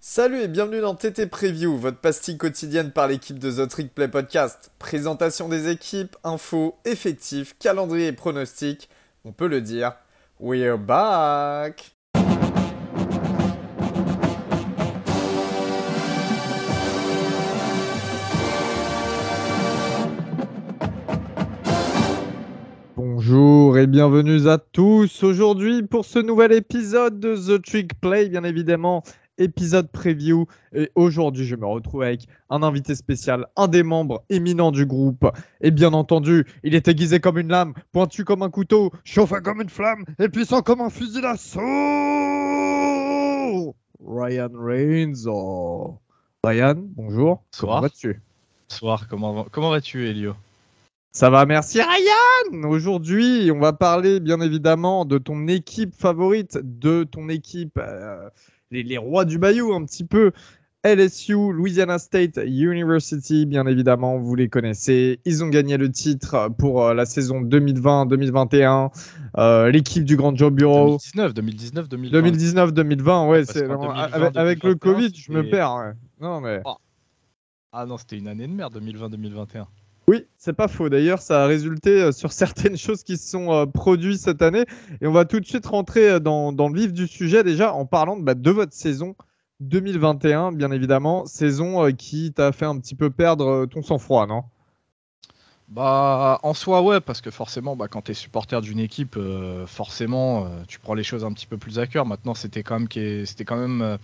Salut et bienvenue dans TT Preview, votre pastille quotidienne par l'équipe de The Trick Play Podcast. Présentation des équipes, infos, effectifs, calendrier et pronostics. On peut le dire, we're back! Bonjour et bienvenue à tous aujourd'hui pour ce nouvel épisode de The Trick Play, bien évidemment, épisode preview. Et aujourd'hui, je me retrouve avec un invité spécial, un des membres éminents du groupe. Et bien entendu, il est aiguisé comme une lame, pointu comme un couteau, chauffé comme une flamme et puissant comme un fusil d'assaut. Ryan Reigns. Oh. Ryan, bonjour. Comment Soir. vas-tu? Soir, comment vas-tu, Elio? Ça va, merci Ryan. Aujourd'hui, on va parler bien évidemment de ton équipe favorite, de ton équipe, les rois du Bayou un petit peu. LSU, Louisiana State University, bien évidemment, vous les connaissez. Ils ont gagné le titre pour la saison 2020-2021. L'équipe du Grand Joe Bureau. 2019-2020. 2019-2020, ouais, Parce qu'en 2020, avec le 2021, Covid, je me perds. Ouais. Non, mais... Oh. Ah non, c'était une année de merde, 2020-2021. Oui, c'est pas faux. D'ailleurs, ça a résulté sur certaines choses qui se sont produites cette année. Et on va tout de suite rentrer dans le vif du sujet déjà en parlant de votre saison 2021, bien évidemment. Saison qui t'a fait un petit peu perdre ton sang-froid, non? Bah, en soi, ouais, parce que forcément, quand t'es supporter d'une équipe, forcément, tu prends les choses un petit peu plus à cœur. Maintenant, c'était quand même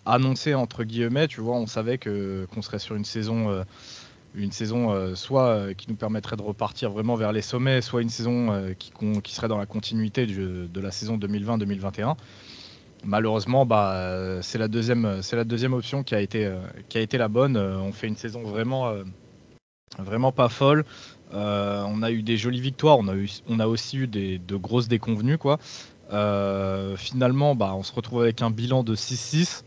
annoncé, entre guillemets, tu vois, on savait qu'on serait sur une saison soit qui nous permettrait de repartir vraiment vers les sommets, soit une saison qui serait dans la continuité de la saison 2020-2021. Malheureusement, c'est la deuxième option qui a été la bonne. On fait une saison vraiment pas folle. On a eu des jolies victoires, on a aussi eu de grosses déconvenues, quoi. Finalement, on se retrouve avec un bilan de 6-6,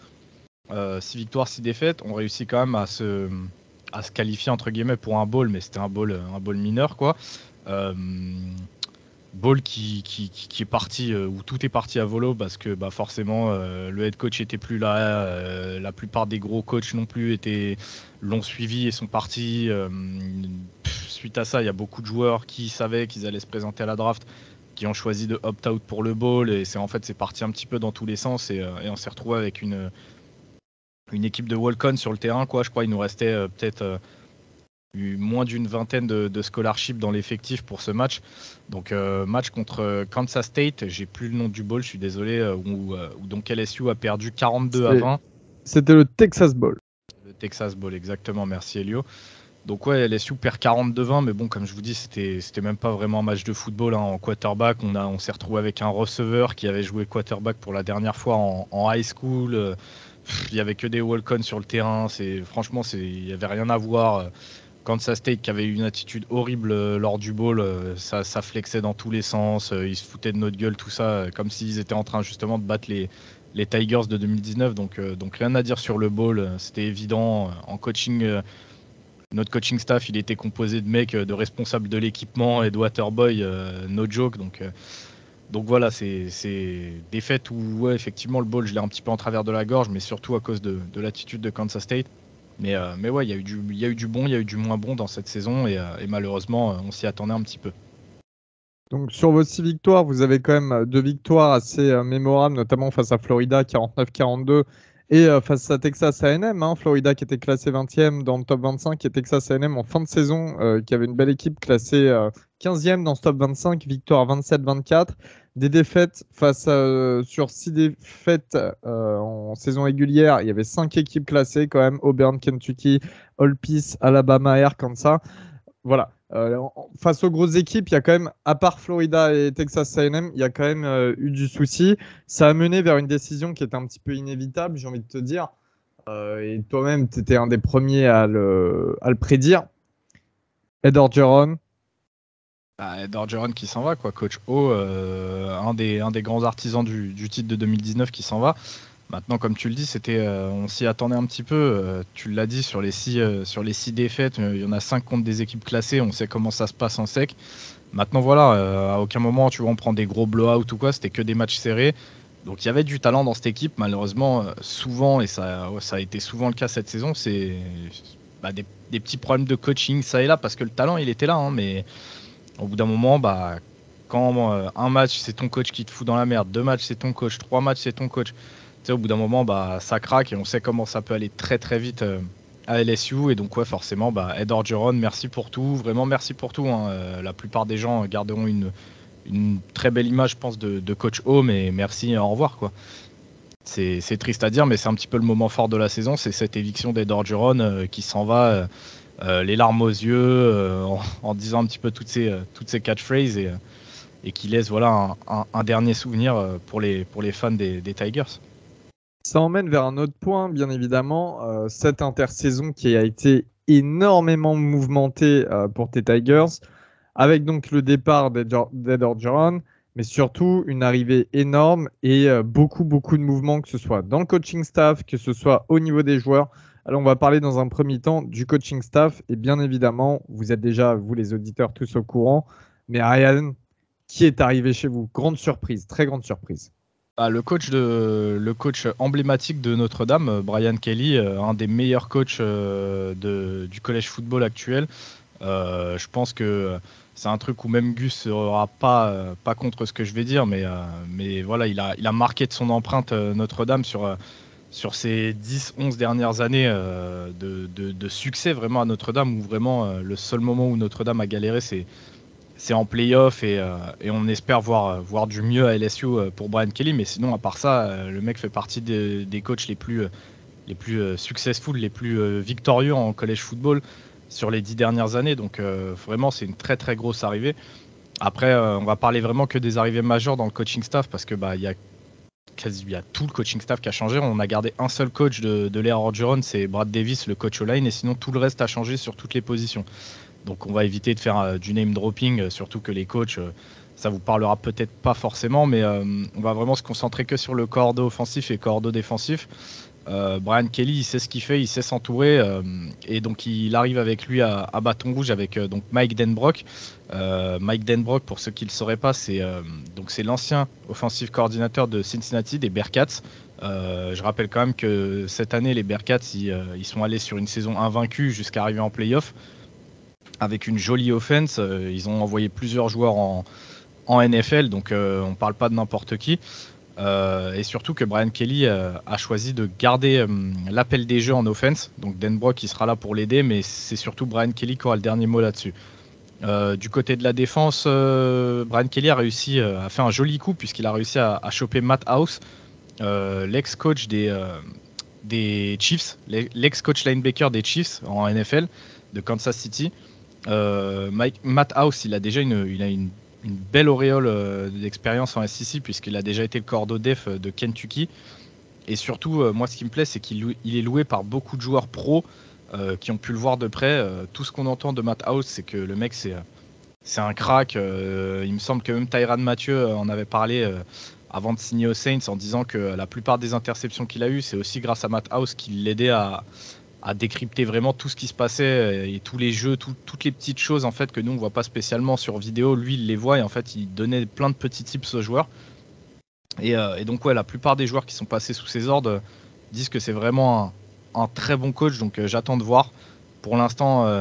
6 victoires, 6 défaites. On réussit quand même à se qualifier entre guillemets pour un bowl, mais c'était un bowl mineur, quoi. Bowl qui est parti, où tout est parti à volo parce que forcément le head coach était plus là, la plupart des gros coachs non plus l'ont suivi et sont partis. Suite à ça, il y a beaucoup de joueurs qui savaient qu'ils allaient se présenter à la draft, qui ont choisi de opt-out pour le bowl, et c'est parti un petit peu dans tous les sens, et on s'est retrouvé avec une équipe de walk-on sur le terrain, quoi. Je crois qu'il nous restait peut-être moins d'une vingtaine de scholarships dans l'effectif pour ce match. Donc match contre Kansas State, j'ai plus le nom du bowl, je suis désolé, où donc LSU a perdu 42-20. C'était le Texas Bowl. Le Texas Bowl, exactement, merci Elio. Donc ouais, LSU perd 42-20, mais bon, comme je vous dis, c'était même pas vraiment un match de football, hein. En quarterback, on s'est retrouvé avec un receveur qui avait joué quarterback pour la dernière fois en high school. Il y avait que des walk-on sur le terrain. Franchement, il y avait rien à voir. Kansas State qui avait eu une attitude horrible lors du bowl, ça flexait dans tous les sens, ils se foutaient de notre gueule, tout ça, comme s'ils étaient en train justement de battre les Tigers de 2019. Donc rien à dire sur le bowl, c'était évident. En coaching, notre coaching staff, il était composé de mecs, de responsables de l'équipement et de waterboy, no joke. Donc voilà, c'est des fêtes où ouais, effectivement le bowl, je l'ai un petit peu en travers de la gorge, mais surtout à cause de l'attitude de Kansas State. Mais ouais, il y a eu du bon, il y a eu du moins bon dans cette saison, et malheureusement, on s'y attendait un petit peu. Donc sur vos 6 victoires, vous avez quand même 2 victoires assez mémorables, notamment face à Florida 49-42 et face à Texas A&M, hein, Florida qui était classé 20e dans le top 25 et Texas A&M en fin de saison qui avait une belle équipe classée 15e dans ce top 25, victoire 27-24. Des défaites sur 6 défaites en saison régulière, il y avait 5 équipes classées quand même, Auburn, Kentucky, Ole Miss, Alabama, Arkansas. Voilà. Face aux grosses équipes, il y a quand même, à part Florida et Texas A&M, il y a quand même eu du souci. Ça a mené vers une décision qui était un petit peu inévitable, j'ai envie de te dire. Et toi-même, tu étais un des premiers à le prédire. Ed Orgeron. Ed Orgeron qui s'en va, quoi. Coach O, un des grands artisans du titre de 2019 qui s'en va. Maintenant, comme tu le dis, on s'y attendait un petit peu. Tu l'as dit, sur les six défaites, il y en a 5 contre des équipes classées. On sait comment ça se passe en sec. Maintenant, voilà, à aucun moment, tu vois, on prend des gros blowouts ou quoi. C'était que des matchs serrés. Donc il y avait du talent dans cette équipe, malheureusement, souvent, et ça a été souvent le cas cette saison, c'est des petits problèmes de coaching ça et là, parce que le talent il était là, hein, mais au bout d'un moment, quand un match c'est ton coach qui te fout dans la merde, 2 matchs c'est ton coach, 3 matchs c'est ton coach, tu sais, au bout d'un moment, ça craque et on sait comment ça peut aller très très vite à LSU. Et donc ouais, forcément, Ed Orgeron, merci pour tout, vraiment merci pour tout, hein. La plupart des gens garderont une très belle image, je pense, de coach home, et merci, au revoir, quoi. C'est triste à dire, mais c'est un petit peu le moment fort de la saison, c'est cette éviction d'Ed Orgeron qui s'en va, les larmes aux yeux, en disant un petit peu toutes ces catchphrases, et qui laisse voilà un dernier souvenir pour les fans des Tigers. Ça emmène vers un autre point, bien évidemment, cette intersaison qui a été énormément mouvementée pour tes Tigers, avec donc le départ d'Ed Orgeron, mais surtout une arrivée énorme et beaucoup de mouvements, que ce soit dans le coaching staff, que ce soit au niveau des joueurs. Alors on va parler dans un premier temps du coaching staff, et bien évidemment, vous êtes déjà, vous les auditeurs, tous au courant, mais Ryan, qui est arrivé chez vous? Grande surprise, très grande surprise. Le coach emblématique de Notre-Dame, Brian Kelly, un des meilleurs coachs du college football actuel. Je pense que c'est un truc où même Gus sera pas contre ce que je vais dire, mais voilà, il a marqué de son empreinte Notre-Dame sur ces 10-11 dernières années de succès vraiment à Notre-Dame, où vraiment le seul moment où Notre-Dame a galéré, c'est en playoff, et on espère voir du mieux à LSU pour Brian Kelly. Mais sinon, à part ça, le mec fait partie des coachs les plus successful, les plus victorieux en college football sur les 10 dernières années. Donc vraiment, c'est une très très grosse arrivée. Après, on va parler vraiment que des arrivées majeures dans le coaching staff, parce que il y a tout le coaching staff qui a changé. On a gardé un seul coach de l'ère Orgeron, c'est Brad Davis, le coach O-line, et sinon tout le reste a changé sur toutes les positions. Donc on va éviter de faire du name dropping, surtout que les coachs, ça vous parlera peut-être pas forcément, mais on va vraiment se concentrer que sur le cordeau offensif et cordeau défensif. Brian Kelly, il sait ce qu'il fait, il sait s'entourer, et donc il arrive avec lui à Bâton Rouge avec donc Mike Denbrock. Mike Denbrock, pour ceux qui ne le sauraient pas, c'est l'ancien offensive coordinateur de Cincinnati, des Bearcats. Je rappelle quand même que cette année, les Bearcats, ils sont allés sur une saison invaincue jusqu'à arriver en playoff avec une jolie offense. Ils ont envoyé plusieurs joueurs en NFL, donc on ne parle pas de n'importe qui. Et surtout que Brian Kelly a choisi de garder l'appel des jeux en offense. Donc Denbrock qui sera là pour l'aider, mais c'est surtout Brian Kelly qui aura le dernier mot là-dessus. Du côté de la défense, Brian Kelly a réussi à faire un joli coup, puisqu'il a réussi à choper Matt House, l'ex-coach des Chiefs, l'ex-coach linebacker des Chiefs en NFL de Kansas City. Matt House, il a déjà une belle auréole d'expérience en SEC, puisqu'il a déjà été le cordeau def de Kentucky. Et surtout, moi, ce qui me plaît, c'est qu'il est loué par beaucoup de joueurs pros qui ont pu le voir de près. Tout ce qu'on entend de Matt House, c'est que le mec, c'est un crack. Il me semble que même Tyrann Mathieu en avait parlé avant de signer aux Saints, en disant que la plupart des interceptions qu'il a eues, c'est aussi grâce à Matt House qui l'aidait à décrypter vraiment tout ce qui se passait, et tous les jeux, toutes les petites choses en fait que nous on voit pas spécialement sur vidéo. Lui, il les voit, et en fait il donnait plein de petits tips aux joueurs. Et donc ouais, la plupart des joueurs qui sont passés sous ses ordres disent que c'est vraiment un très bon coach. Donc j'attends de voir. Pour l'instant,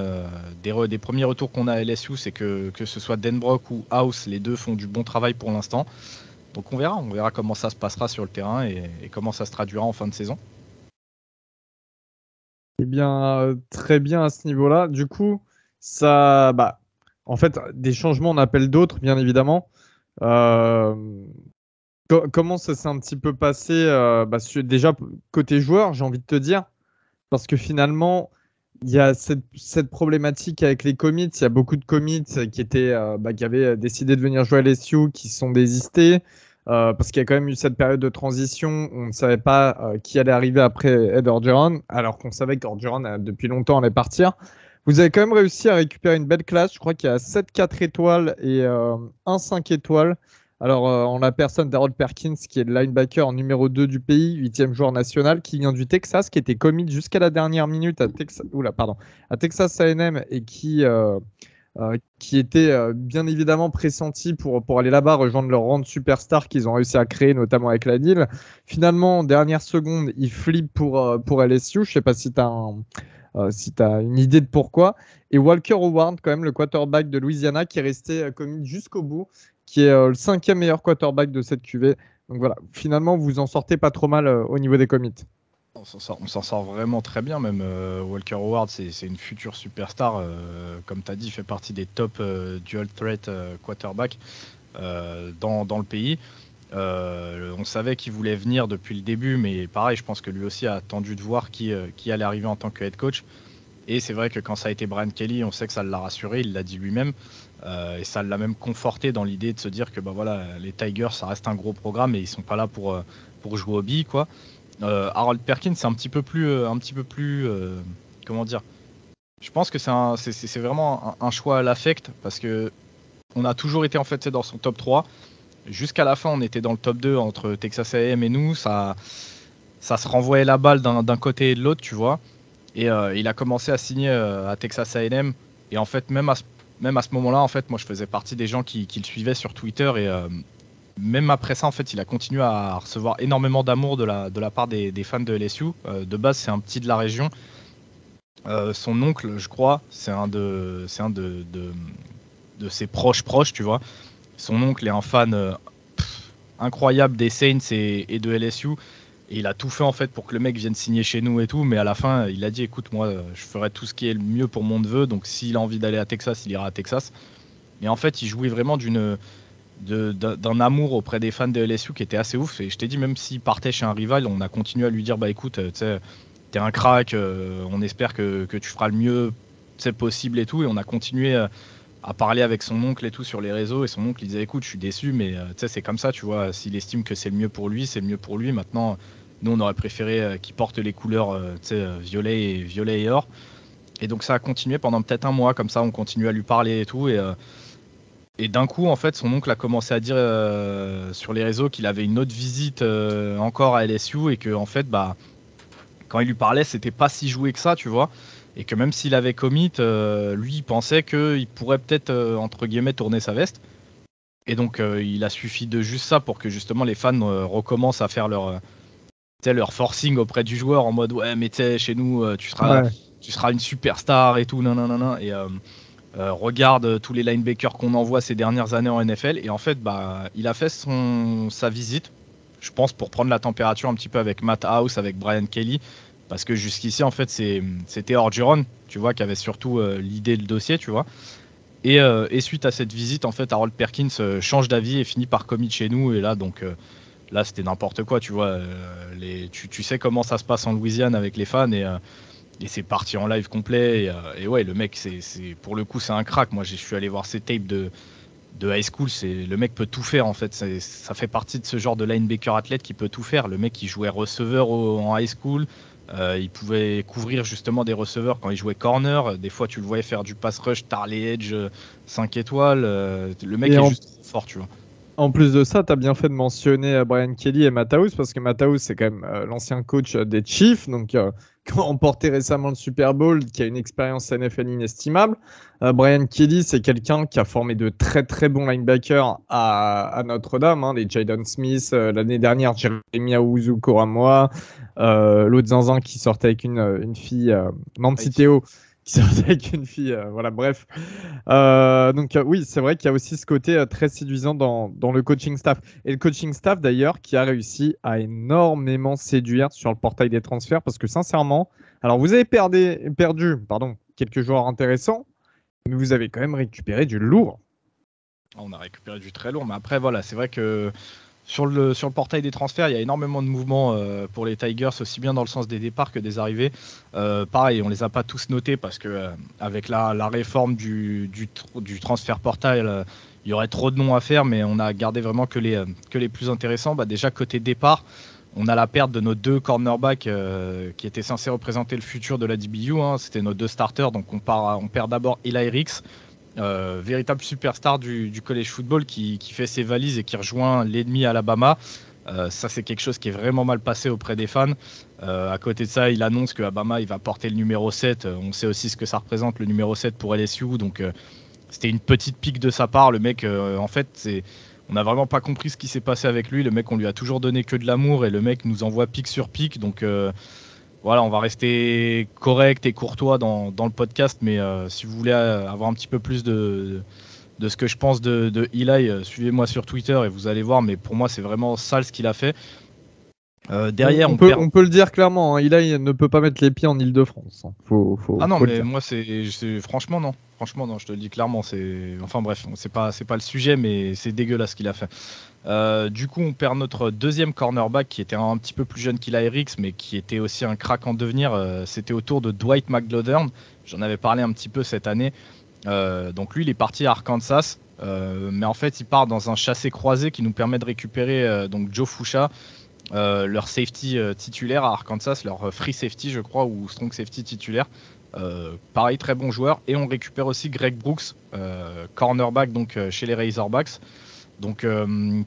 des premiers retours qu'on a à LSU, c'est que ce soit Denbrock ou House, les deux font du bon travail pour l'instant. Donc on verra comment ça se passera sur le terrain, et comment ça se traduira en fin de saison. Eh bien, très bien à ce niveau-là. Du coup, ça, en fait, des changements, on appelle d'autres, bien évidemment. Comment ça s'est un petit peu passé déjà, côté joueur, j'ai envie de te dire, parce que finalement, il y a cette problématique avec les commits. Il y a beaucoup de commits qui avaient décidé de venir jouer à LSU, qui sont désistés. Parce qu'il y a quand même eu cette période de transition où on ne savait pas qui allait arriver après Ed Orgeron, alors qu'on savait qu'Orgeron, depuis longtemps, allait partir. Vous avez quand même réussi à récupérer une belle classe. Je crois qu'il y a 7 4 étoiles et un 5 étoiles. Alors, en la personne d'Harold Perkins, qui est le linebacker numéro 2 du pays, 8e joueur national, qui vient du Texas, qui était commit jusqu'à la dernière minute à Texas A&M, et qui qui étaient bien évidemment pressentis pour aller là-bas, rejoindre leur rang de superstar qu'ils ont réussi à créer, notamment avec la deal. Finalement, en dernière seconde, ils flippent pour LSU. Je ne sais pas si tu as une idée de pourquoi. Et Walker Howard, quand même, le quarterback de Louisiana, qui est resté commit jusqu'au bout, qui est le 5e meilleur quarterback de cette QV. Donc voilà, finalement, vous en sortez pas trop mal au niveau des commits. On s'en sort vraiment très bien, même Walker Howard, c'est une future superstar. Comme tu as dit, il fait partie des top dual threat quarterback dans le pays. On savait qu'il voulait venir depuis le début, mais pareil, je pense que lui aussi a attendu de voir qui allait arriver en tant que head coach. Et c'est vrai que quand ça a été Brian Kelly, on sait que ça l'a rassuré, il l'a dit lui-même. Et ça l'a même conforté dans l'idée de se dire que bah voilà, les Tigers, ça reste un gros programme et ils sont pas là pour jouer aux billes, quoi. Harold Perkins, c'est un petit peu plus, comment dire. Je pense que c'est vraiment un choix à l'affect parce que on a toujours été en fait dans son top 3. Jusqu'à la fin, on était dans le top 2 entre Texas A&M et nous. Ça se renvoyait la balle d'un côté et de l'autre, tu vois. Et il a commencé à signer à Texas A&M. Et en fait, même à ce moment-là, en fait, moi, je faisais partie des gens qui le suivaient sur Twitter. Et même après ça, en fait, il a continué à recevoir énormément d'amour de la part des fans de LSU. De base, c'est un petit de la région. Son oncle, je crois, c'est un de ses proches, tu vois. Son oncle est un fan incroyable des Saints et de LSU. Et il a tout fait en fait pour que le mec vienne signer chez nous et tout. Mais à la fin, il a dit écoute, moi, je ferai tout ce qui est le mieux pour mon neveu. Donc s'il a envie d'aller à Texas, il ira à Texas. Et en fait, il jouait vraiment d'un amour auprès des fans de LSU qui était assez ouf. Et je t'ai dit, même s'il partait chez un rival, on a continué à lui dire bah écoute, tu sais, t'es un crack, on espère que tu feras le mieux possible et tout. Et on a continué à parler avec son oncle et tout sur les réseaux. Et son oncle il disait écoute, je suis déçu, mais c'est comme ça, tu vois. S'il estime que c'est le mieux pour lui, c'est le mieux pour lui. Maintenant, nous, on aurait préféré qu'il porte les couleurs violet et or. Et donc ça a continué pendant peut-être un mois, comme ça, on continue à lui parler et tout. Et d'un coup, en fait, son oncle a commencé à dire sur les réseaux qu'il avait une autre visite encore à LSU et que, en fait, bah, quand il lui parlait, c'était pas si joué que ça, tu vois. Et que même s'il avait commit, lui, il pensait qu'il pourrait peut-être, entre guillemets, tourner sa veste. Et donc, il a suffi de juste ça pour que, justement, les fans recommencent à faire leur forcing auprès du joueur en mode ouais, mais tu sais, chez nous, tu seras une superstar et tout, nanana. Et regarde tous les linebackers qu'on envoie ces dernières années en NFL. Et en fait, bah, il a fait sa visite, je pense, pour prendre la température un petit peu avec Matt House, avec Brian Kelly. Parce que jusqu'ici, en fait, c'était Orgeron, tu vois, qui avait surtout l'idée du dossier, tu vois. Et suite à cette visite, en fait, Harold Perkins change d'avis et finit par commit chez nous. Et là, donc, là, c'était n'importe quoi, tu vois. Tu sais comment ça se passe en Louisiane avec les fans. Et c'est parti en live complet. Et ouais, le mec, pour le coup, c'est un crack. Moi, je suis allé voir ses tapes de high school. Le mec peut tout faire, en fait. Ça fait partie de ce genre de linebacker athlète qui peut tout faire. Le mec, il jouait receveur en high school. Il pouvait couvrir justement des receveurs quand il jouait corner. Des fois, tu le voyais faire du pass rush, tard les edge 5 étoiles. Le mec est juste trop fort, tu vois. En plus de ça, tu as bien fait de mentionner Brian Kelly et Matt House parce que Matt House, c'est quand même l'ancien coach des Chiefs, donc qui a remporté récemment le Super Bowl, qui a une expérience NFL inestimable. Brian Kelly, c'est quelqu'un qui a formé de très très bons linebackers à Notre-Dame, hein, les Jadon Smith, l'année dernière, Jeremiah Owusu-Koramoah, l'autre zinzin qui sortait avec une fille, Nancy Théo, qui sortait avec une fille, voilà, bref. Donc oui, c'est vrai qu'il y a aussi ce côté très séduisant dans le coaching staff. Et le coaching staff d'ailleurs qui a réussi à énormément séduire sur le portail des transferts parce que sincèrement, alors vous avez perdu quelques joueurs intéressants, mais vous avez quand même récupéré du lourd. On a récupéré du très lourd, mais après voilà, c'est vrai que sur le portail des transferts, il y a énormément de mouvements pour les Tigers, aussi bien dans le sens des départs que des arrivées. Pareil, on les a pas tous notés parce que avec la réforme du transfert portail, il y aurait trop de noms à faire, mais on a gardé vraiment que les plus intéressants. Bah, déjà côté départ, on a la perte de nos 2 cornerbacks qui étaient censés représenter le futur de la DBU. Hein. C'était nos 2 starters, donc on perd d'abord Eli Ricks. Véritable superstar du college football qui fait ses valises et qui rejoint l'ennemi Alabama. Ça, c'est quelque chose qui est vraiment mal passé auprès des fans. À côté de ça, il annonce que Alabama il va porter le numéro 7. On sait aussi ce que ça représente, le numéro 7 pour LSU. Donc, c'était une petite pique de sa part. Le mec, en fait, on n'a vraiment pas compris ce qui s'est passé avec lui. Le mec, on lui a toujours donné que de l'amour et le mec nous envoie pique sur pique. Donc voilà, on va rester correct et courtois dans le podcast. Mais si vous voulez avoir un petit peu plus de ce que je pense de Eli, suivez-moi sur Twitter et vous allez voir. Mais pour moi, c'est vraiment sale ce qu'il a fait. Derrière, on peut le dire clairement, hein, Eli ne peut pas mettre les pieds en Île-de-France. Hein. Ah non, faut mais moi, franchement, non. Franchement, non, je te le dis clairement. Enfin bref, c'est pas le sujet, mais c'est dégueulasse ce qu'il a fait. Du coup, on perd notre deuxième cornerback qui était un petit peu plus jeune qu'Eli Ricks, mais qui était aussi un crack en devenir. C'était au tour de Dwight McGlothern. J'en avais parlé un petit peu cette année. Donc lui, il est parti à Arkansas. Mais en fait, il part dans un chassé-croisé qui nous permet de récupérer donc Joe Foucha, leur safety titulaire à Arkansas, leur free safety, je crois, ou strong safety titulaire. Pareil, très bon joueur. Et on récupère aussi Greg Brooks, cornerback donc, chez les Razorbacks. Donc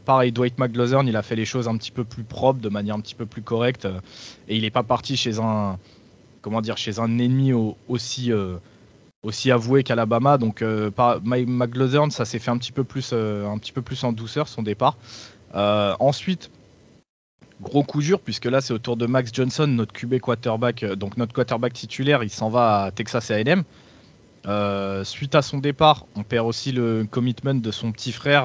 pareil, Dwight McGlothern, il a fait les choses un petit peu plus propres, de manière un petit peu plus correcte. Et il n'est pas parti chez un ennemi aussi avoué qu'Alabama. Donc McGlothern, ça s'est fait un petit peu plus en douceur son départ. Ensuite, gros coup dur, puisque là c'est au tour de Max Johnson, notre QB quarterback, donc notre quarterback titulaire, il s'en va à Texas A&M. Suite à son départ, on perd aussi le commitment de son petit frère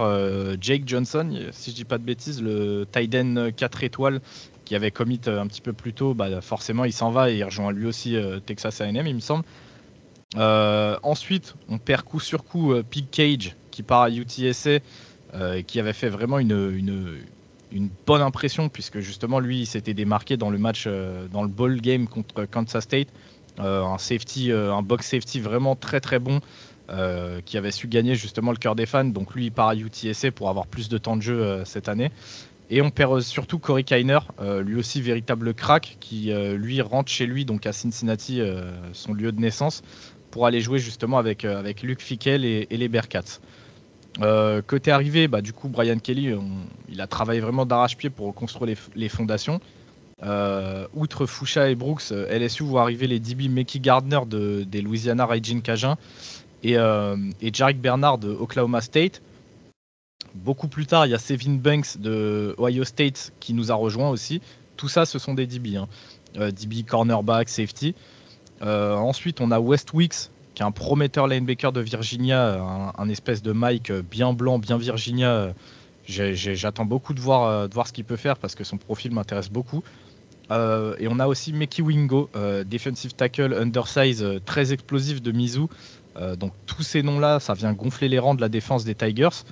Jake Johnson, si je dis pas de bêtises, le tight end 4 étoiles qui avait commit un petit peu plus tôt. Forcément il s'en va et il rejoint lui aussi Texas A&M, il me semble. Ensuite, on perd coup sur coup Pete Cage qui part à UTSA, qui avait fait vraiment une bonne impression, puisque justement lui il s'était démarqué dans le match, dans le bowl game contre Kansas State. Un safety, un box safety vraiment très très bon, qui avait su gagner justement le cœur des fans. Donc lui il part à UTSA pour avoir plus de temps de jeu cette année. Et on perd surtout Corey Kiner, lui aussi véritable crack, qui lui rentre chez lui, donc à Cincinnati, son lieu de naissance, pour aller jouer justement avec Luke Fickell et les Bearcats. Côté arrivé, du coup Brian Kelly, il a travaillé vraiment d'arrache-pied pour reconstruire les fondations. Outre Foucha et Brooks, LSU voit arriver les DB Mickey Gardner des Louisiana Raging Cajuns et Jarek Bernard de Oklahoma State. Beaucoup plus tard, il y a Sevin Banks de Ohio State qui nous a rejoint aussi. Tout ça, ce sont des DB, hein. DB, cornerback, safety. Ensuite, on a West Weeks, qui est un prometteur linebacker de Virginia, un espèce de Mike bien blanc, bien Virginia. J'attends beaucoup de voir ce qu'il peut faire, parce que son profil m'intéresse beaucoup. Et on a aussi Mekhi Wingo, defensive tackle undersize, très explosif de Mizzou. Donc tous ces noms-là, ça vient gonfler les rangs de la défense des Tigers.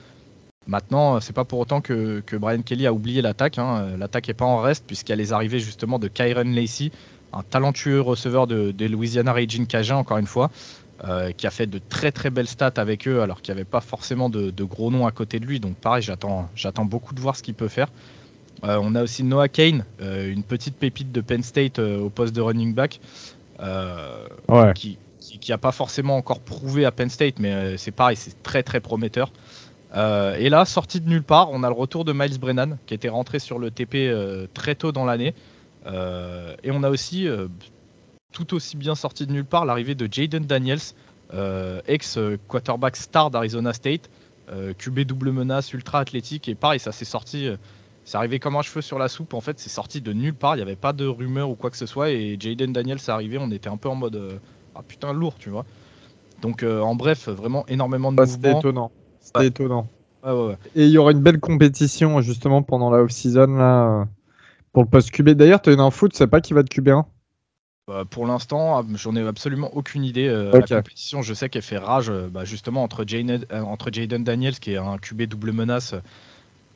Maintenant, c'est pas pour autant que Brian Kelly a oublié l'attaque, hein. L'attaque n'est pas en reste, puisqu'il y a les arrivées justement de Kyren Lacy, un talentueux receveur des Louisiana Raging Cajuns, encore une fois, qui a fait de très très belles stats avec eux, alors qu'il n'y avait pas forcément de gros noms à côté de lui. Donc pareil, j'attends beaucoup de voir ce qu'il peut faire. On a aussi Noah Kane, une petite pépite de Penn State au poste de running back, qui n'a pas forcément encore prouvé à Penn State, mais c'est pareil, c'est très très prometteur. Et là, sorti de nulle part, on a le retour de Miles Brennan, qui était rentré sur le TP très tôt dans l'année. Et on a aussi, tout aussi bien sorti de nulle part, l'arrivée de Jaden Daniels, ex-quarterback star d'Arizona State, QB double menace, ultra athlétique. Et pareil, ça s'est sorti, c'est arrivé comme un cheveu sur la soupe. En fait, c'est sorti de nulle part, il n'y avait pas de rumeur ou quoi que ce soit. Et Jaden Daniels est arrivé, on était un peu en mode ah putain, lourd, tu vois. Donc en bref, vraiment énormément de mouvements. C'était étonnant. C'était étonnant. Ouais. Et il y aura une belle compétition justement pendant la off-season là, pour le poste QB. D'ailleurs, tu as une info, tu sais pas qui va être QB1? Pour l'instant, j'en ai absolument aucune idée. Okay. La compétition, je sais qu'elle fait rage justement entre Jaden Daniels, qui est un QB double menace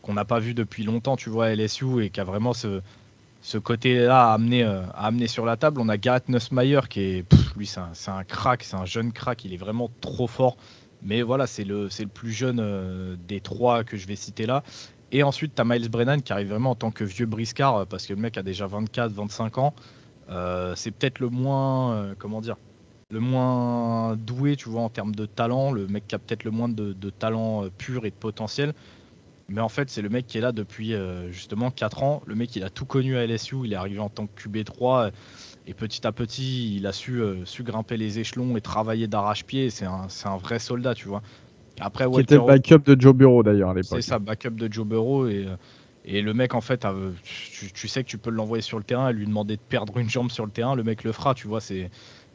qu'on n'a pas vu depuis longtemps, tu vois, à LSU, et qui a vraiment ce côté-là à amener sur la table. On a Garrett Nussmeier, qui est, lui, c'est un crack, c'est un jeune crack, il est vraiment trop fort. Mais voilà, c'est le plus jeune des trois que je vais citer là. Et ensuite, tu as Miles Brennan qui arrive vraiment en tant que vieux briscard, parce que le mec a déjà 24-25 ans. C'est peut-être le moins, le moins doué, tu vois, en termes de talent. Le mec qui a peut-être le moins de talent pur et de potentiel. Mais en fait, c'est le mec qui est là depuis justement 4 ans. Le mec, il a tout connu à LSU. Il est arrivé en tant que QB3. Et petit à petit, il a su grimper les échelons et travailler d'arrache-pied. C'est un vrai soldat, tu vois. Après, Qui était le backup de Joe Burrow d'ailleurs à l'époque. C'est ça, backup de Joe Burrow. Et le mec, en fait, tu sais que tu peux l'envoyer sur le terrain et lui demander de perdre une jambe sur le terrain. Le mec le fera, tu vois.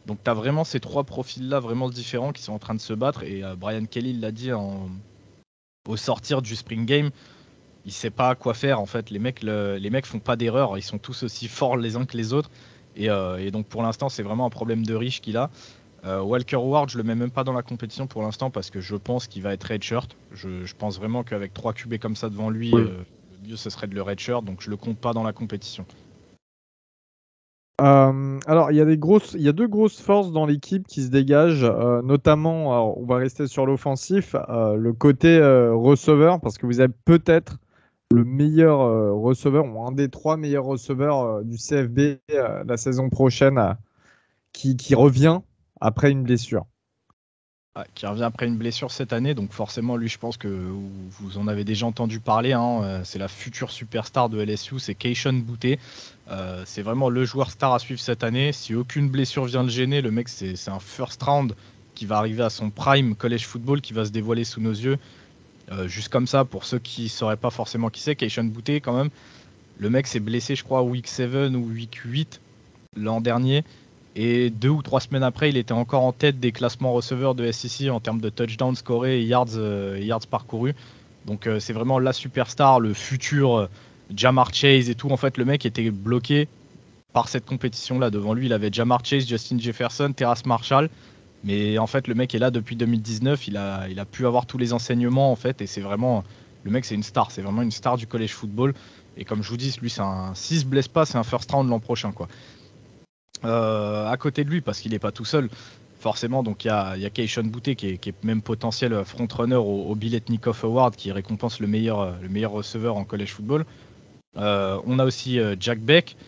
Donc, tu as vraiment ces 3 profils-là vraiment différents qui sont en train de se battre. Et Brian Kelly l'a dit au sortir du Spring Game. Il sait pas quoi faire, en fait. Les mecs font pas d'erreur. Ils sont tous aussi forts les uns que les autres. Et donc, pour l'instant, c'est vraiment un problème de riche qu'il a. Walker Howard, je le mets même pas dans la compétition pour l'instant parce que je pense qu'il va être redshirt. Je pense vraiment qu'avec 3 QB comme ça devant lui, oui. le mieux ce serait de le redshirt, donc je le compte pas dans la compétition. Alors, il y a 2 grosses forces dans l'équipe qui se dégagent, notamment, alors, on va rester sur l'offensif, le côté receveur, parce que vous avez peut-être le meilleur receveur, ou un des 3 meilleurs receveurs du CFB la saison prochaine, qui revient après une blessure. Qui revient après une blessure cette année, donc forcément lui je pense que vous en avez déjà entendu parler, hein, c'est la future superstar de LSU, c'est Keishon Boutte. C'est vraiment le joueur star à suivre cette année. Si aucune blessure vient le gêner, le mec c'est un first round qui va arriver à son prime college football, qui va se dévoiler sous nos yeux. Juste comme ça, pour ceux qui ne sauraient pas forcément qui c'est, Keishon Boutte quand même, le mec s'est blessé je crois week 7 ou week 8 l'an dernier. Et 2 ou 3 semaines après, il était encore en tête des classements receveurs de SEC en termes de touchdowns scorés et yards parcourus. Donc c'est vraiment la superstar, le futur Jamar Chase et tout. En fait, le mec était bloqué par cette compétition-là. Devant lui, il avait Jamar Chase, Justin Jefferson, Terrace Marshall. Mais en fait, le mec est là depuis 2019. Il a pu avoir tous les enseignements en fait. Et c'est vraiment, le mec, c'est une star. C'est vraiment une star du college football. Et comme je vous dis, lui, s'il se blesse pas, c'est un first round l'an prochain, quoi. À côté de lui, parce qu'il n'est pas tout seul, forcément, donc il y a Keishon Boutte qui est même potentiel frontrunner au Biletnikoff Award qui récompense le meilleur receveur en college football. On a aussi Jack Beck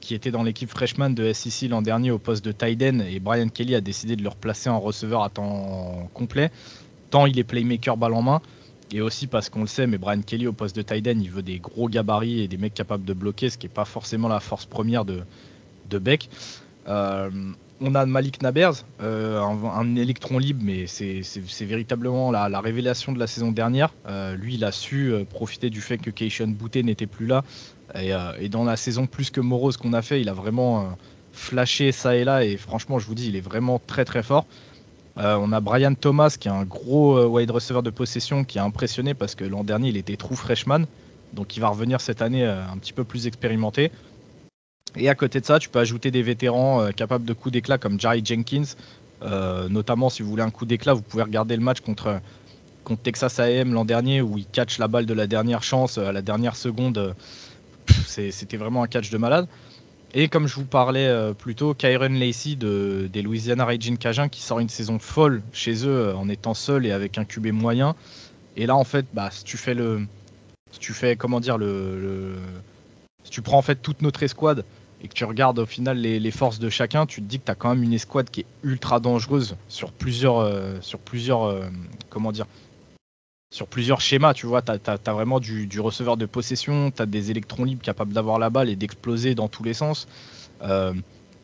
qui était dans l'équipe freshman de SEC l'an dernier au poste de tight end, et Brian Kelly a décidé de le replacer en receveur à temps complet, tant il est playmaker balle en main, et aussi parce qu'on le sait, mais Brian Kelly au poste de tight end, il veut des gros gabarits et des mecs capables de bloquer, ce qui n'est pas forcément la force première de Beck. On a Malik Nabers, un électron libre, mais c'est véritablement la révélation de la saison dernière. Lui, il a su profiter du fait que Keishon Boutte n'était plus là. Et dans la saison plus que morose qu'on a fait, il a vraiment flashé ça et là. Et franchement, je vous dis, il est vraiment très très fort. On a Brian Thomas, qui est un gros wide receiver de possession, qui a impressionné parce que l'an dernier, il était true freshman. Donc il va revenir cette année un petit peu plus expérimenté. Et à côté de ça, tu peux ajouter des vétérans capables de coups d'éclat comme Jari Jenkins. Notamment, si vous voulez un coup d'éclat, vous pouvez regarder le match contre Texas A&M l'an dernier où il catch la balle de la dernière chance à la dernière seconde. C'était vraiment un catch de malade. Et comme je vous parlais plus tôt, Kyron Lacey des Louisiana Raging Cajuns qui sort une saison folle chez eux en étant seul et avec un QB moyen. Et là, en fait, si tu prends en fait toute notre escouade et que tu regardes au final les forces de chacun, tu te dis que tu as quand même une escouade qui est ultra dangereuse sur plusieurs schémas. Tu vois, tu as vraiment du receveur de possession, tu as des électrons libres capables d'avoir la balle et d'exploser dans tous les sens. T'as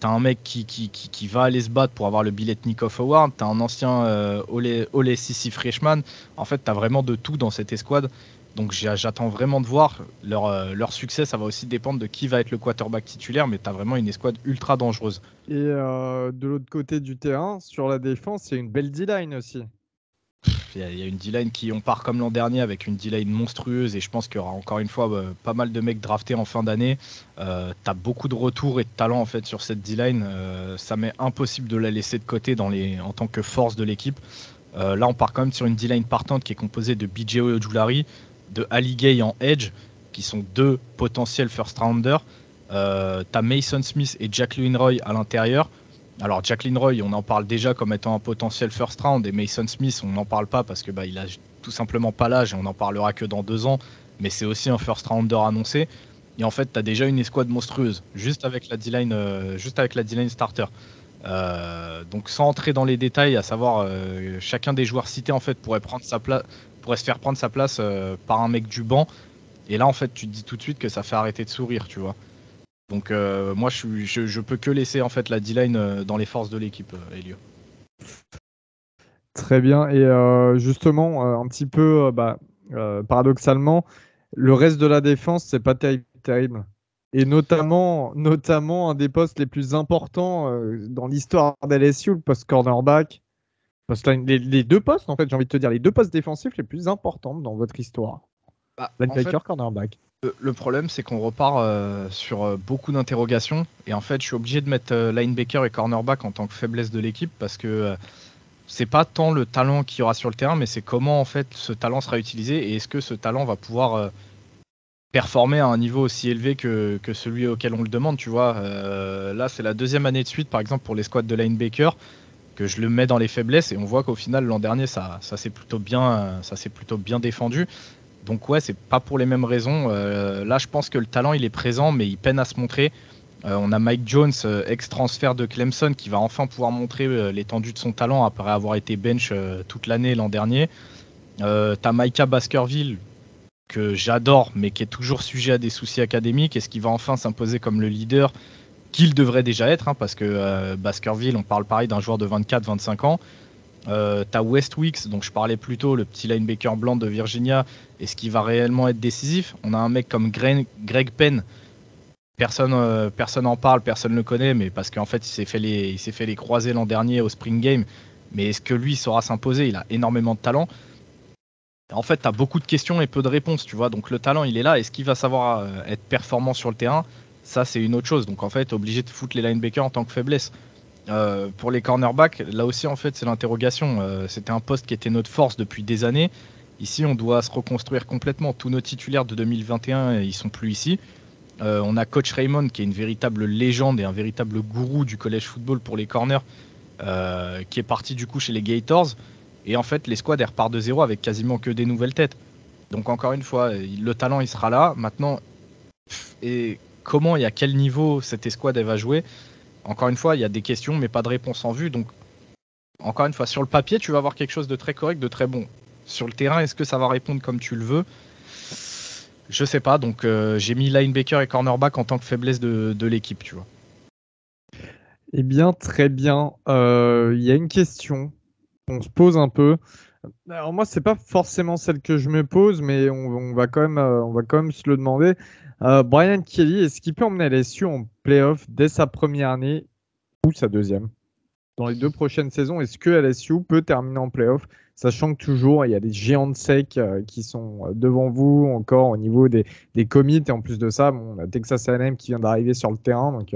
un mec qui va aller se battre pour avoir le Biletnikoff Award. T'as un ancien Ole Sissi freshman. En fait, t'as vraiment de tout dans cette escouade. Donc j'attends vraiment de voir. Leur succès, ça va aussi dépendre de qui va être le quarterback titulaire, mais t'as vraiment une escouade ultra dangereuse. Et de l'autre côté du terrain, sur la défense, il y a une belle D-line aussi. Il y a une D-line on part comme l'an dernier avec une D-line monstrueuse, et je pense qu'il y aura encore une fois pas mal de mecs draftés en fin d'année. T'as beaucoup de retours et de talent en fait sur cette D-line. Ça m'est impossible de la laisser de côté en tant que force de l'équipe. Là, on part quand même sur une D-line partante qui est composée de BJ Ojulari, de Ali Gay en edge, qui sont 2 potentiels first rounders. T'as Mason Smith et Jacqueline Roy à l'intérieur. Alors Jacqueline Roy, on en parle déjà comme étant un potentiel first round, et Mason Smith, on n'en parle pas parce que il a tout simplement pas l'âge et on n'en parlera que dans 2 ans, mais c'est aussi un first rounder annoncé. Et en fait, tu as déjà une escouade monstrueuse juste avec la D-line starter. Donc sans entrer dans les détails, à savoir chacun des joueurs cités en fait pourrait se faire prendre sa place par un mec du banc. Et là en fait, tu te dis tout de suite que ça fait arrêter de sourire, tu vois. Donc moi je peux que laisser en fait la D-line dans les forces de l'équipe, Elio. Très bien. Et justement, un petit peu paradoxalement, le reste de la défense, c'est pas terrible. Et notamment un des postes les plus importants dans l'histoire d'LSU, le poste cornerback. Les deux postes, en fait, j'ai envie de te dire, les deux postes défensifs les plus importants dans votre histoire. Bah, en fait, Linebacker, cornerback. le problème, c'est qu'on repart sur beaucoup d'interrogations. Et en fait, je suis obligé de mettre linebacker et cornerback en tant que faiblesse de l'équipe parce que c'est pas tant le talent qu'il y aura sur le terrain, mais c'est comment en fait ce talent sera utilisé et est-ce que ce talent va pouvoir performer à un niveau aussi élevé que celui auquel on le demande, tu vois. Là, c'est la deuxième année de suite, par exemple, pour les squads de linebacker, que je le mets dans les faiblesses et on voit qu'au final, l'an dernier, ça s'est plutôt bien défendu. Donc ouais, c'est pas pour les mêmes raisons. Là, je pense que le talent, il est présent, mais il peine à se montrer. On a Mike Jones, ex-transfert de Clemson, qui va enfin pouvoir montrer l'étendue de son talent après avoir été bench toute l'année l'an dernier. T'as Micah Baskerville, que j'adore, mais qui est toujours sujet à des soucis académiques. Est-ce qu'il va enfin s'imposer comme le leader qu'il devrait déjà être, hein, parce que Baskerville, on parle pareil d'un joueur de 24-25 ans. T'as Westwicks, dont je parlais plus tôt, le petit linebacker blanc de Virginia. Est-ce qu'il va réellement être décisif? On a un mec comme Greg Penn. Personne en parle, personne ne le connaît, mais parce qu'en fait, il s'est fait les croiser l'an dernier au Spring Game. Mais est-ce que lui saura s'imposer? Il a énormément de talent. En fait, tu as beaucoup de questions et peu de réponses, tu vois. Donc le talent, il est là. Est-ce qu'il va savoir être performant sur le terrain? Ça, c'est une autre chose. Donc en fait, obligé de foutre les linebackers en tant que faiblesse. Pour les cornerbacks, là aussi, en fait, c'est l'interrogation. C'était un poste qui était notre force depuis des années. Ici, on doit se reconstruire complètement. Tous nos titulaires de 2021, ils sont plus ici. On a Coach Raymond, qui est une véritable légende et un véritable gourou du college football pour les corners, qui est parti du coup chez les Gators. Et en fait, les squads, elles repartent de zéro avec quasiment que des nouvelles têtes. Donc encore une fois, le talent, il sera là. Maintenant, et comment et à quel niveau cette escouade, elle va jouer? Encore une fois, il y a des questions, mais pas de réponse en vue. Donc, encore une fois, sur le papier, tu vas avoir quelque chose de très correct, de très bon. Sur le terrain, est-ce que ça va répondre comme tu le veux? Je sais pas. Donc, j'ai mis linebacker et cornerback en tant que faiblesse de l'équipe, tu vois. Eh bien, très bien. Il y a une question qu'on se pose un peu. Alors moi, c'est pas forcément celle que je me pose, mais on va quand même se le demander. Brian Kelly, est-ce qu'il peut emmener LSU en playoff dès sa première année ou sa deuxième? Dans les deux prochaines saisons, est-ce que LSU peut terminer en playoff, sachant que toujours il y a des géants de sec qui sont devant vous encore au niveau des commits, et en plus de ça, bon, on a Texas A&M qui vient d'arriver sur le terrain, donc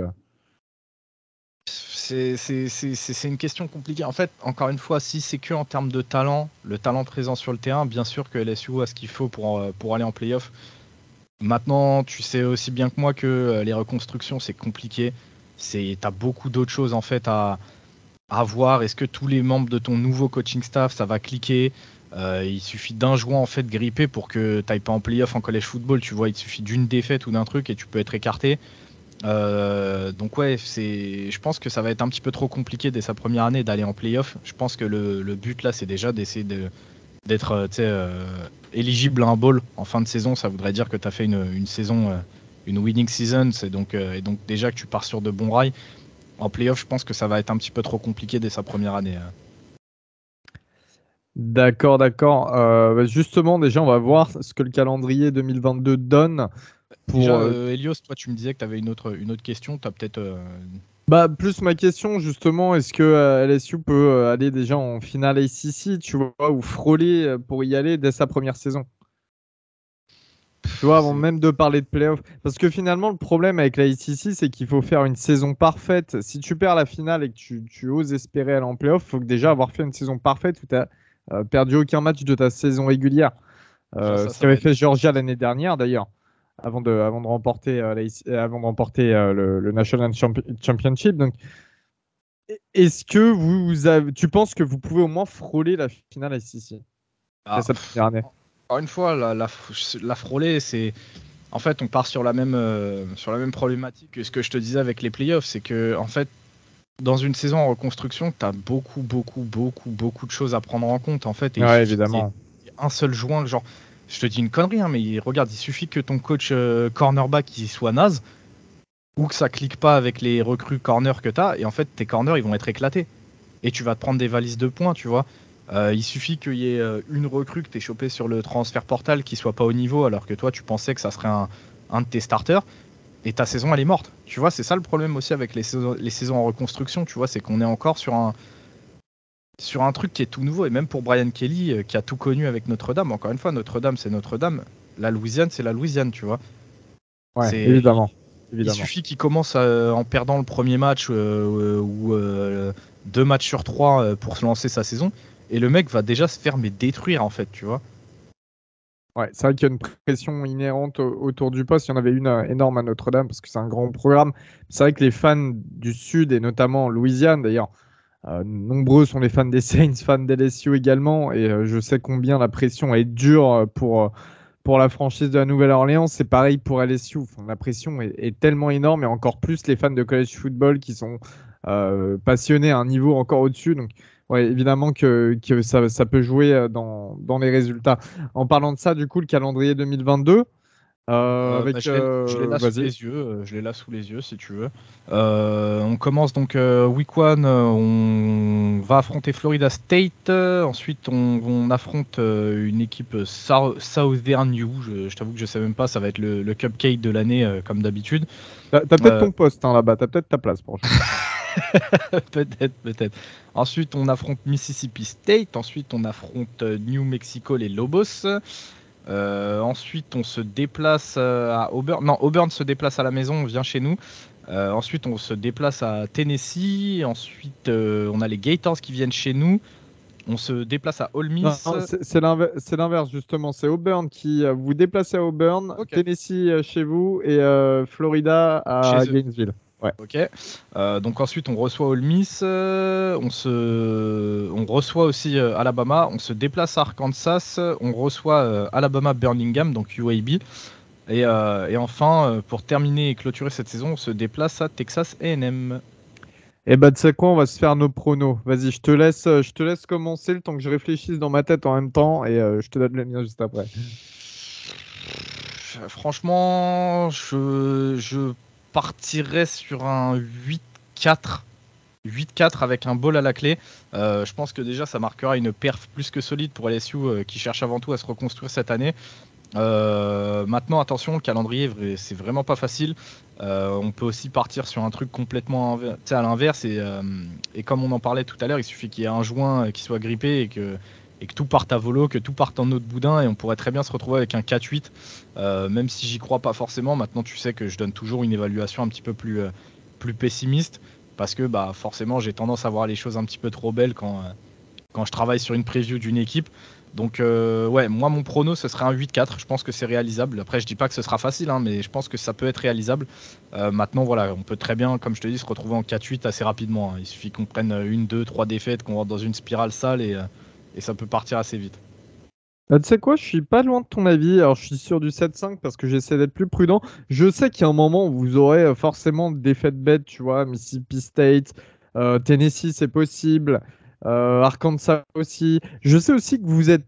C'est une question compliquée. En fait, encore une fois, si c'est que en termes de talent, le talent présent sur le terrain, bien sûr que LSU a ce qu'il faut pour aller en playoff. Maintenant, tu sais aussi bien que moi que les reconstructions, c'est compliqué. T'as beaucoup d'autres choses en fait à voir. Est-ce que tous les membres de ton nouveau coaching staff, ça va cliquer? Il suffit d'un joueur en fait grippé pour que tu n'ailles pas en playoff en college football. Tu vois, il suffit d'une défaite ou d'un truc et tu peux être écarté. Donc ouais, je pense que ça va être un petit peu trop compliqué dès sa première année d'aller en playoff. Je pense que le but là, c'est déjà d'essayer d'être éligible à un bowl en fin de saison. Ça voudrait dire que tu as fait une saison, une winning season, et donc déjà que tu pars sur de bons rails. En playoff, je pense que ça va être un petit peu trop compliqué dès sa première année. d'accord, d'accord. Justement, déjà, on va voir ce que le calendrier 2022 donne Déjà, pour Elios, toi, tu me disais que tu avais une autre question. Tu as peut-être. plus ma question, justement, est-ce que LSU peut aller déjà en finale ACC, tu vois, ou frôler pour y aller dès sa première saison? Tu vois, avant C'est- même de parler de playoff. Parce que finalement, le problème avec la ACC, c'est qu'il faut faire une saison parfaite. Si tu perds la finale et que tu oses espérer aller en playoff, il faut que déjà avoir fait une saison parfaite où tu n'as perdu aucun match de ta saison régulière. Déjà, Ce ça va qu'avait être fait Georgia difficile. l'année dernière, d'ailleurs, avant de remporter, avant de remporter le National Championship. Donc, est-ce que tu penses que vous pouvez au moins frôler la finale ACC dès Ah, cette première année? encore une fois, la frôler, c'est. En fait, on part sur sur la même problématique que ce que je te disais avec les playoffs. C'est que, en fait, dans une saison en reconstruction, tu as beaucoup de choses à prendre en compte, en fait. Et il Ouais, suffit qu'il y ait évidemment. un seul joint, genre, je te dis une connerie, hein, mais regarde, il suffit que ton coach cornerback il soit naze ou que ça clique pas avec les recrues corner que tu as. Et en fait, tes corners, ils vont être éclatés. Et tu vas te prendre des valises de points, tu vois. Il suffit qu'il y ait une recrue que tu aies chopée sur le transfert portal qui soit pas au niveau, alors que toi, tu pensais que ça serait un de tes starters, et ta saison, elle est morte. Tu vois, c'est ça le problème aussi avec les saisons en reconstruction, tu vois, c'est qu'on est encore sur un truc qui est tout nouveau, et même pour Brian Kelly, qui a tout connu avec Notre-Dame. Encore une fois, Notre-Dame, c'est Notre-Dame. La Louisiane, c'est la Louisiane, tu vois. Ouais, évidemment. Il suffit qu'il commence en perdant le premier match ou 2 matchs sur 3 pour se lancer sa saison, et le mec va déjà se faire détruire, en fait, tu vois. Ouais, c'est vrai qu'il y a une pression inhérente autour du poste. Il y en avait une énorme à Notre-Dame parce que c'est un grand programme. C'est vrai que les fans du Sud et notamment en Louisiane, d'ailleurs, nombreux sont les fans des Saints, fans des LSU également. Et je sais combien la pression est dure pour la franchise de la Nouvelle-Orléans. C'est pareil pour LSU. Enfin, la pression est tellement énorme et encore plus les fans de college football qui sont passionnés à un niveau encore au-dessus. Donc, ouais, évidemment que ça peut jouer dans les résultats. En parlant de ça, du coup, le calendrier 2022, je l'ai là sous vas-y. les yeux. Je l'ai là sous les yeux, si tu veux. On commence donc week 1. On va affronter Florida State. Ensuite, on affronte une équipe Southern U. Je t'avoue que je sais même pas. Ça va être le cupcake de l'année, comme d'habitude. T'as peut-être ton poste là-bas. T'as peut-être ta place pour jouer. Peut-être. Ensuite, on affronte Mississippi State. Ensuite, on affronte New Mexico, les Lobos. Ensuite, on se déplace à Auburn. Non, Auburn se déplace à la maison, on vient chez nous. Ensuite, on se déplace à Tennessee. Ensuite, on a les Gators qui viennent chez nous. On se déplace à Ole Miss. Non, c'est l'inverse, justement. C'est Auburn qui vous déplacez à Auburn, Okay. Tennessee chez vous et Florida à Gainesville. Ouais. Ok. Donc ensuite, on reçoit Ole Miss. On reçoit aussi Alabama. On se déplace à Arkansas. On reçoit Alabama Birmingham, donc UAB. Et enfin, pour terminer et clôturer cette saison, on se déplace à Texas A&M. Et bah, tu sais quoi, on va se faire nos pronos. Vas-y, je te laisse commencer le temps que je réfléchisse dans ma tête en même temps et je te donne le mien juste après. Franchement, je partirais sur un 8-4. 8-4 avec un ball à la clé. Je pense que déjà ça marquera une perf plus que solide pour LSU qui cherche avant tout à se reconstruire cette année. Maintenant, attention, le calendrier, c'est vraiment pas facile. On peut aussi partir sur un truc complètement à l'inverse. Et comme on en parlait tout à l'heure, il suffit qu'il y ait un joint qui soit grippé et que tout parte à volo, que tout parte en autre boudin. Et on pourrait très bien se retrouver avec un 4-8. Même si j'y crois pas forcément, maintenant tu sais que je donne toujours une évaluation un petit peu plus pessimiste. Parce que forcément, j'ai tendance à voir les choses un petit peu trop belles quand je travaille sur une preview d'une équipe. Donc ouais, moi mon prono ce serait un 8-4, je pense que c'est réalisable. Après je dis pas que ce sera facile, mais je pense que ça peut être réalisable. Maintenant voilà, on peut très bien, comme je te dis, se retrouver en 4-8 assez rapidement. Il suffit qu'on prenne 1, 2, 3 défaites, qu'on rentre dans une spirale sale et ça peut partir assez vite. Tu sais quoi, je suis pas loin de ton avis. Alors je suis sur du 7-5 parce que j'essaie d'être plus prudent. Je sais qu'il y a un moment où vous aurez forcément des défaites bêtes, tu vois, Mississippi State, Tennessee c'est possible, Arkansas aussi. Je sais aussi que vous êtes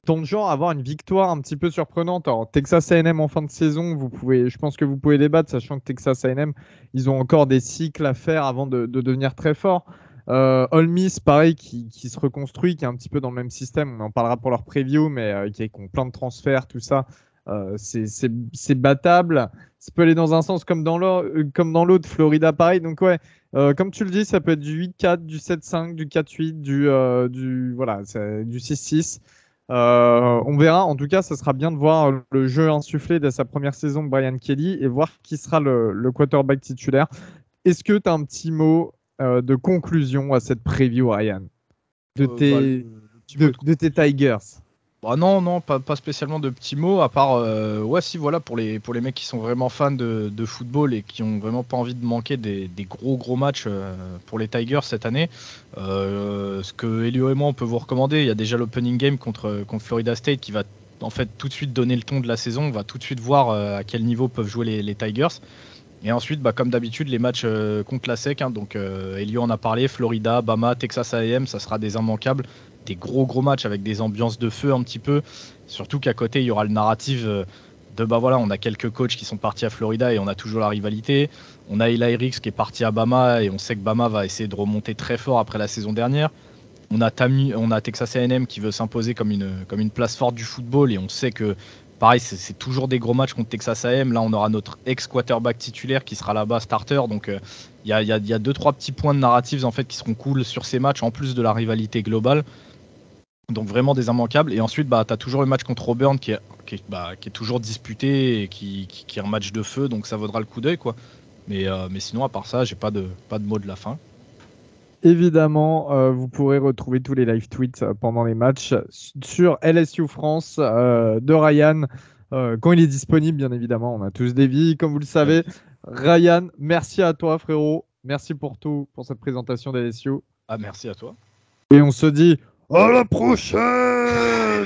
dans le genre à avoir une victoire un petit peu surprenante. Alors, Texas A&M en fin de saison, je pense que vous pouvez débattre, sachant que Texas A&M, ils ont encore des cycles à faire avant de devenir très forts. Ole Miss, pareil, qui se reconstruit, qui est un petit peu dans le même système. On en parlera pour leur preview, mais qui ont plein de transferts, tout ça. C'est battable. Ça peut aller dans un sens comme dans l'autre. Florida, pareil. Donc, ouais, comme tu le dis, ça peut être du 8-4, du 7-5, du 4-8, du 6-6. On verra. En tout cas, ça sera bien de voir le jeu insufflé dès sa première saison de Brian Kelly et voir qui sera le quarterback titulaire. Est-ce que tu as un petit mot de conclusion à cette preview, Ryan, de tes Tigers? Non, pas spécialement de petits mots, à part, ouais, si, voilà, pour les mecs qui sont vraiment fans de football et qui ont vraiment pas envie de manquer des gros matchs pour les Tigers cette année. Ce que Elio et moi on peut vous recommander, il y a déjà l'opening game contre Florida State qui va en fait tout de suite donner le ton de la saison. On va tout de suite voir à quel niveau peuvent jouer les Tigers. Et ensuite, comme d'habitude, les matchs contre la SEC. Donc, Elio en a parlé, Florida, Bama, Texas A&M, ça sera des immanquables. Des gros matchs avec des ambiances de feu un petit peu. Surtout qu'à côté, il y aura le narratif de voilà, on a quelques coachs qui sont partis à Florida et on a toujours la rivalité. On a Eli Ricks qui est parti à Bama et on sait que Bama va essayer de remonter très fort après la saison dernière. on a Texas A&M qui veut s'imposer comme une place forte du football, et on sait que pareil, c'est toujours des gros matchs contre Texas A&M. Là, on aura notre ex-quarterback titulaire qui sera là-bas starter. Donc, il y a 2-3 petits points de narratifs en fait, qui seront cool sur ces matchs, en plus de la rivalité globale. Donc, vraiment des immanquables. Et ensuite, tu as toujours le match contre Auburn qui est toujours disputé et qui est un match de feu. Donc, ça vaudra le coup d'œil, quoi. Mais sinon, à part ça, j'ai pas de mot de la fin. Évidemment, vous pourrez retrouver tous les live tweets pendant les matchs sur LSU France de Ryan. Quand il est disponible, bien évidemment, on a tous des vies, comme vous le savez. Ryan, merci à toi, frérot. Merci pour tout, pour cette présentation d'LSU. Ah, merci à toi. Et on se dit à la prochaine.